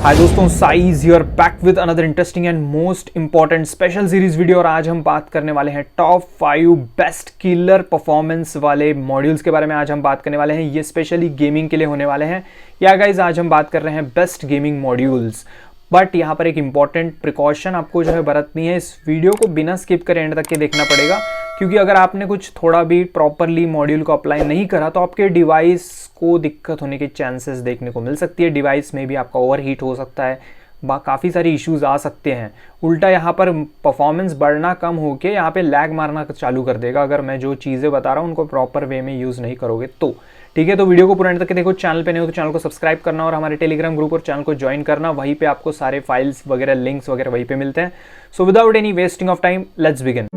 हाय दोस्तों, size hear back with another interesting and most important special series video. और आज हम बात करने वाले हैं टॉप 5 बेस्ट किलर परफॉर्मेंस वाले मॉड्यूल्स के बारे में। आज हम बात करने वाले हैं, ये स्पेशली गेमिंग के लिए होने वाले हैं। या गाइज, आज हम बात कर रहे हैं बेस्ट गेमिंग मॉड्यूल्स। बट यहाँ पर एक इंपॉर्टेंट प्रिकॉशन आपको जो है बरतनी है। इस वीडियो को बिना स्किप करे एंड तक के देखना पड़ेगा, क्योंकि अगर आपने कुछ थोड़ा भी प्रॉपरली मॉड्यूल को अप्लाई नहीं करा तो आपके डिवाइस को दिक्कत होने के चांसेस देखने को मिल सकती है। डिवाइस में भी आपका ओवरहीट हो सकता है, काफ़ी सारी इश्यूज आ सकते हैं। उल्टा यहाँ पर परफॉर्मेंस बढ़ना कम होके यहाँ पे लैग मारना चालू कर देगा, अगर मैं जो चीज़ें बता रहा हूँ उनको प्रॉपर वे में यूज़ नहीं करोगे तो। ठीक है, तो वीडियो को पूरा एंड तक के देखो। चैनल पे नहीं हो तो चैनल को सब्सक्राइब करना और हमारे टेलीग्राम ग्रुप और चैनल को ज्वाइन करना। वहीं पे आपको सारे फाइल्स वगैरह, लिंक्स वगैरह वहीं पे मिलते हैं। So without any wasting of time, let's begin.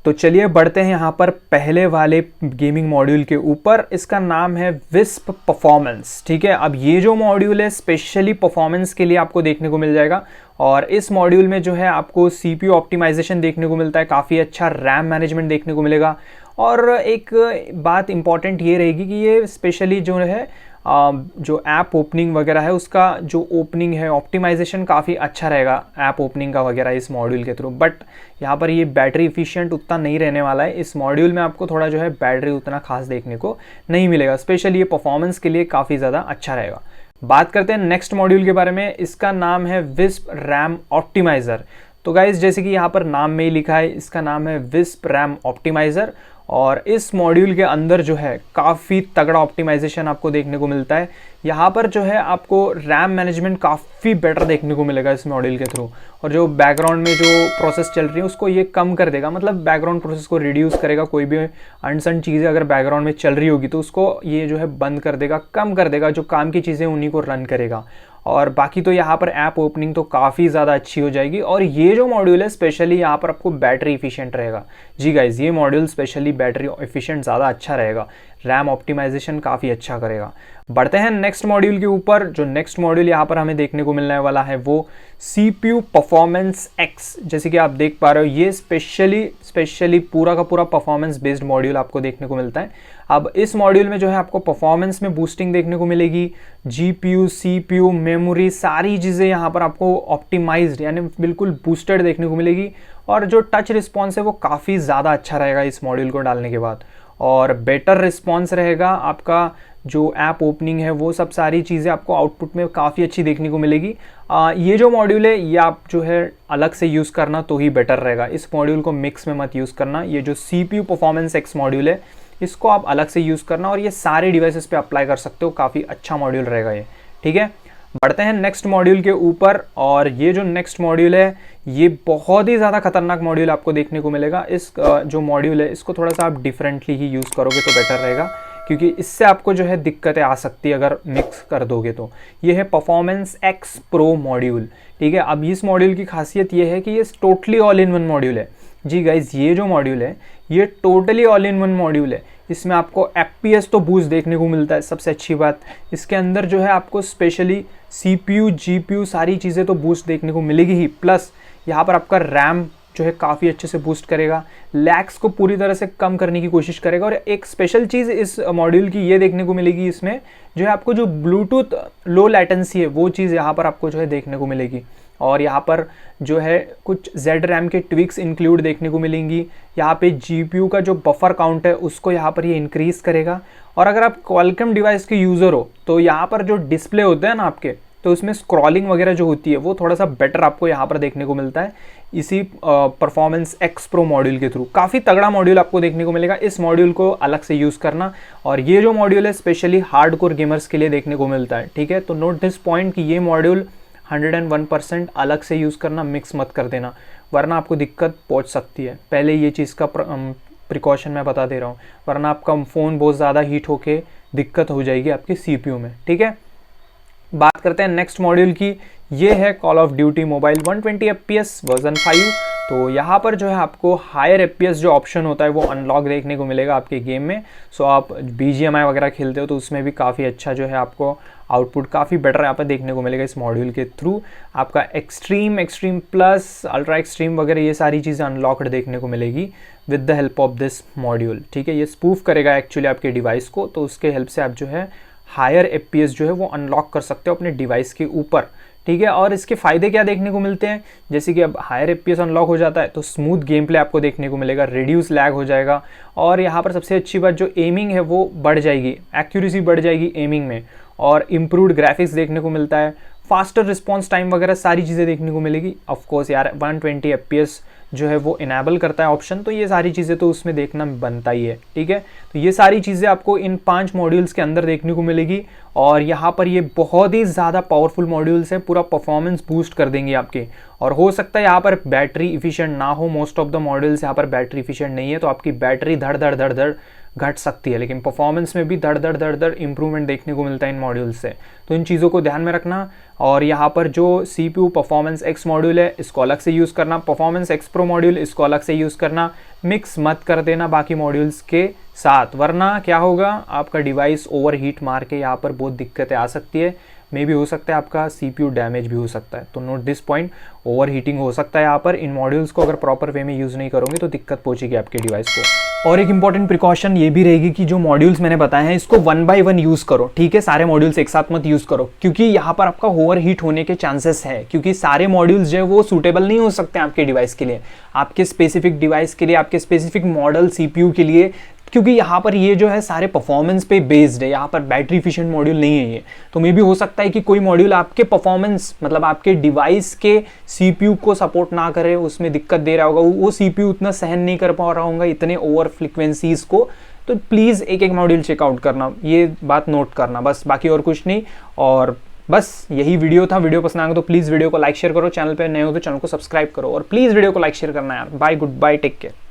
तो चलिए बढ़ते हैं यहाँ पर पहले वाले गेमिंग मॉड्यूल के ऊपर। इसका नाम है विस्प परफॉर्मेंस। ठीक है, अब ये जो मॉड्यूल है स्पेशली परफॉर्मेंस के लिए आपको देखने को मिल जाएगा। और इस मॉड्यूल में जो है आपको सीपीयू ऑप्टिमाइजेशन देखने को मिलता है, काफ़ी अच्छा रैम मैनेजमेंट देखने को मिलेगा। और एक बात इंपॉर्टेंट ये रहेगी कि ये स्पेशली जो है जो ऐप ओपनिंग वगैरह है, उसका जो ओपनिंग है ऑप्टिमाइजेशन काफ़ी अच्छा रहेगा ऐप ओपनिंग का वगैरह इस मॉड्यूल के थ्रू। बट यहाँ पर ये बैटरी इफिशिएंट उतना नहीं रहने वाला है। इस मॉड्यूल में आपको थोड़ा जो है बैटरी उतना खास देखने को नहीं मिलेगा। स्पेशली ये परफॉर्मेंस के लिए काफ़ी ज़्यादा अच्छा रहेगा। बात करते हैं नेक्स्ट मॉड्यूल के बारे में। इसका नाम है विस्प रैम ऑप्टिमाइज़र। तो गाइज, जैसे कि यहाँ पर नाम में ही लिखा है, इसका नाम है विस्प रैम ऑप्टिमाइज़र। और इस मॉड्यूल के अंदर जो है काफ़ी तगड़ा ऑप्टिमाइजेशन आपको देखने को मिलता है। यहाँ पर जो है आपको रैम मैनेजमेंट काफ़ी बेटर देखने को मिलेगा इस मॉड्यूल के थ्रू। और जो बैकग्राउंड में जो प्रोसेस चल रही है उसको ये कम कर देगा, मतलब बैकग्राउंड प्रोसेस को रिड्यूस करेगा। कोई भी अनसन चीज़ें अगर बैकग्राउंड में चल रही होगी तो उसको ये जो है बंद कर देगा, कम कर देगा। जो काम की चीज़ें उन्हीं को रन करेगा। और बाकी तो यहाँ पर ऐप ओपनिंग तो काफ़ी ज़्यादा अच्छी हो जाएगी। और ये जो मॉड्यूल है स्पेशली यहाँ पर आपको बैटरी इफिशिएंट रहेगा। जी गाइज, ये मॉड्यूल स्पेशली बैटरी इफिशिएंट ज़्यादा अच्छा रहेगा, रैम ऑप्टिमाइजेशन काफ़ी अच्छा करेगा। बढ़ते हैं नेक्स्ट मॉड्यूल के ऊपर। जो नेक्स्ट मॉड्यूल यहाँ पर हमें देखने को मिलने वाला है वो CPU परफॉर्मेंस X। जैसे कि आप देख पा रहे हो, ये स्पेशली पूरा का पूरा परफॉर्मेंस बेस्ड मॉड्यूल आपको देखने को मिलता है। अब इस मॉड्यूल में जो है आपको परफॉर्मेंस में बूस्टिंग देखने को मिलेगी। GPU, CPU, मेमोरी, सारी चीज़ें यहाँ पर आपको ऑप्टिमाइज्ड यानी बिल्कुल बूस्टेड देखने को मिलेगी। और जो टच रिस्पॉन्स है वो काफ़ी ज़्यादा अच्छा रहेगा इस मॉड्यूल को डालने के बाद। और बेटर रिस्पॉन्स रहेगा आपका। जो ऐप ओपनिंग है वो सब सारी चीज़ें आपको आउटपुट में काफ़ी अच्छी देखने को मिलेगी। ये जो मॉड्यूल है ये आप जो है अलग से यूज़ करना तो ही बेटर रहेगा। इस मॉड्यूल को मिक्स में मत यूज़ करना। ये जो CPU परफॉर्मेंस X मॉड्यूल है इसको आप अलग से यूज़ करना और ये सारे डिवाइसेस पे अप्लाई कर सकते हो। काफ़ी अच्छा मॉड्यूल रहेगा ये। ठीक है, बढ़ते हैं नेक्स्ट मॉड्यूल के ऊपर। और ये जो नेक्स्ट मॉड्यूल है ये बहुत ही ज़्यादा खतरनाक मॉड्यूल आपको देखने को मिलेगा। इस जो मॉड्यूल है इसको थोड़ा सा आप डिफरेंटली ही यूज़ करोगे तो बेटर रहेगा, क्योंकि इससे आपको जो है दिक्कतें आ सकती है अगर मिक्स कर दोगे तो। ये है परफॉर्मेंस X प्रो मॉड्यूल। ठीक है, अब इस मॉड्यूल की खासियत ये है कि ये totally all in one module है। जी गाइज, ये जो मॉड्यूल है ये totally all in one module है। इसमें आपको FPS तो बूस्ट देखने को मिलता है, सबसे अच्छी बात। इसके अंदर जो है आपको स्पेशली CPU, GPU सारी चीज़ें तो बूस्ट देखने को मिलेगी ही, प्लस यहाँ पर आपका रैम जो है काफ़ी अच्छे से बूस्ट करेगा, लैग्स को पूरी तरह से कम करने की कोशिश करेगा। और एक स्पेशल चीज़ इस मॉड्यूल की ये देखने को मिलेगी, इसमें जो है आपको जो ब्लूटूथ लो लैटेंसी है वो चीज़ यहाँ पर आपको जो है देखने को मिलेगी। और यहाँ पर जो है कुछ ZRAM के ट्विक्स इंक्लूड देखने को मिलेंगी। यहाँ पे GPU का जो बफर काउंट है उसको यहाँ पर ये इंक्रीज़ करेगा। और अगर आप क्वालकॉम डिवाइस के यूज़र हो तो यहाँ पर जो डिस्प्ले होते हैं ना आपके, तो उसमें स्क्रॉलिंग वगैरह जो होती है वो थोड़ा सा बेटर आपको यहाँ पर देखने को मिलता है इसी परफॉर्मेंस X प्रो मॉड्यूल के थ्रू। काफ़ी तगड़ा मॉड्यूल आपको देखने को मिलेगा। इस मॉड्यूल को अलग से यूज़ करना। और ये जो मॉड्यूल है स्पेशली हार्डकोर गेमर्स के लिए देखने को मिलता है। ठीक है, तो नोट दिस पॉइंट कि ये मॉड्यूल 101% अलग से यूज़ करना, मिक्स मत कर देना, वरना आपको दिक्कत पहुँच सकती है। पहले ये चीज़ का प्रिकॉशन मैं बता दे रहा हूँ, वरना आपका फ़ोन बहुत ज़्यादा हीट होके दिक्कत हो जाएगी आपके CPU में। ठीक है, बात करते हैं नेक्स्ट मॉड्यूल की। ये है call of duty mobile 120 FPS version 5। तो यहाँ पर जो है आपको हायर FPS जो ऑप्शन होता है वो अनलॉक देखने को मिलेगा आपके गेम में। सो आप BGMI वगैरह खेलते हो तो उसमें भी काफ़ी अच्छा जो है आपको आउटपुट काफ़ी बेटर यहाँ पर देखने को मिलेगा इस मॉड्यूल के थ्रू। आपका extreme, extreme plus, ultra extreme वगैरह ये सारी चीज़ें अनलॉक्ड देखने को मिलेगी with the help of this module. ठीक है, ये स्पूफ करेगा एक्चुअली आपके डिवाइस को, तो उसके हेल्प से आप जो है हायर FPS जो है वो अनलॉक कर सकते हो अपने डिवाइस के ऊपर। ठीक है, और इसके फ़ायदे क्या देखने को मिलते हैं, जैसे कि अब हायर FPS अनलॉक हो जाता है तो स्मूथ गेम प्ले आपको देखने को मिलेगा, रिड्यूस लैग हो जाएगा, और यहाँ पर सबसे अच्छी बात जो एमिंग है वो बढ़ जाएगी, एक्यूरेसी बढ़ जाएगी एमिंग में, और इम्प्रूव्ड ग्राफिक्स देखने को मिलता है, फास्टर रिस्पॉन्स टाइम वगैरह सारी चीज़ें देखने को मिलेगी। ऑफकोर्स यार 120 FPS जो है वो इनेबल करता है ऑप्शन, तो ये सारी चीज़ें तो उसमें देखना बनता ही है। ठीक है, तो ये सारी चीज़ें आपको इन 5 मॉड्यूल्स के अंदर देखने को मिलेगी, और यहाँ पर ये बहुत ही ज़्यादा पावरफुल मॉड्यूल्स हैं, पूरा परफॉर्मेंस बूस्ट कर देंगे आपके। और हो सकता है यहाँ पर बैटरी इफिशिएंट ना हो, मोस्ट ऑफ द मॉड्यूल्स यहाँ पर बैटरी इफिशिएंट नहीं है, तो आपकी बैटरी धड़ धड़ धड़ धड़ घट सकती है, लेकिन परफॉर्मेंस में भी धड़ धड़ धड़ धड़ इंप्रूवमेंट देखने को मिलता है इन मॉड्यूल से। तो इन चीज़ों को ध्यान में रखना, और यहाँ पर जो CPU परफॉर्मेंस X मॉड्यूल है इसको अलग से यूज़ करना, परफॉर्मेंस X Pro मॉड्यूल इसको अलग से यूज़ करना, मिक्स मत कर देना बाकी मॉड्यूल्स के साथ, वरना क्या होगा, आपका डिवाइस ओवरहीट मार के यहाँ पर बहुत दिक्कतें आ सकती है। मे भी हो सकता है आपका CPU डैमेज भी हो सकता है, तो note this point, over heating हो सकता है यहाँ पर। इन मॉड्यूल्स को अगर प्रॉपर वे में यूज़ नहीं करोगे तो दिक्कत पहुंचेगी आपके डिवाइस को। और एक इंपॉर्टेंट प्रिकॉशन ये भी रहेगी कि जो मॉड्यूल्स मैंने बताए हैं इसको 1 by 1 यूज़ करो। ठीक है, सारे मॉड्यूल्स एक साथ मत यूज़ करो, क्योंकि यहाँ पर आपका ओवर हीट होने के चांसेस है, क्योंकि सारे मॉड्यूल्स जो है वो सूटेबल नहीं हो सकते आपके डिवाइस के लिए, आपके स्पेसिफिक डिवाइस के लिए, आपके स्पेसिफिक मॉडल CPU के लिए, क्योंकि यहाँ पर ये जो है सारे परफॉर्मेंस पे बेस्ड है, यहाँ पर बैटरी इफिशिएंट मॉड्यूल नहीं है ये। तो मे भी हो सकता है कि कोई मॉड्यूल आपके परफॉर्मेंस मतलब आपके डिवाइस के CPU को सपोर्ट ना करे, उसमें दिक्कत दे रहा होगा, वो CPU उतना सहन नहीं कर पा रहा होगा इतने ओवर फ्रिक्वेंसीज को। तो प्लीज़ एक एक मॉड्यूल चेकआउट करना, ये बात नोट करना बस, बाकी और कुछ नहीं। और बस यही वीडियो था। वीडियो पसंद आएगा तो प्लीज़ वीडियो को लाइक शेयर करो, चैनल पे नए हो तो चैनल को सब्सक्राइब करो, और प्लीज़ वीडियो को लाइक शेयर करना यार। Bye, good bye, take care.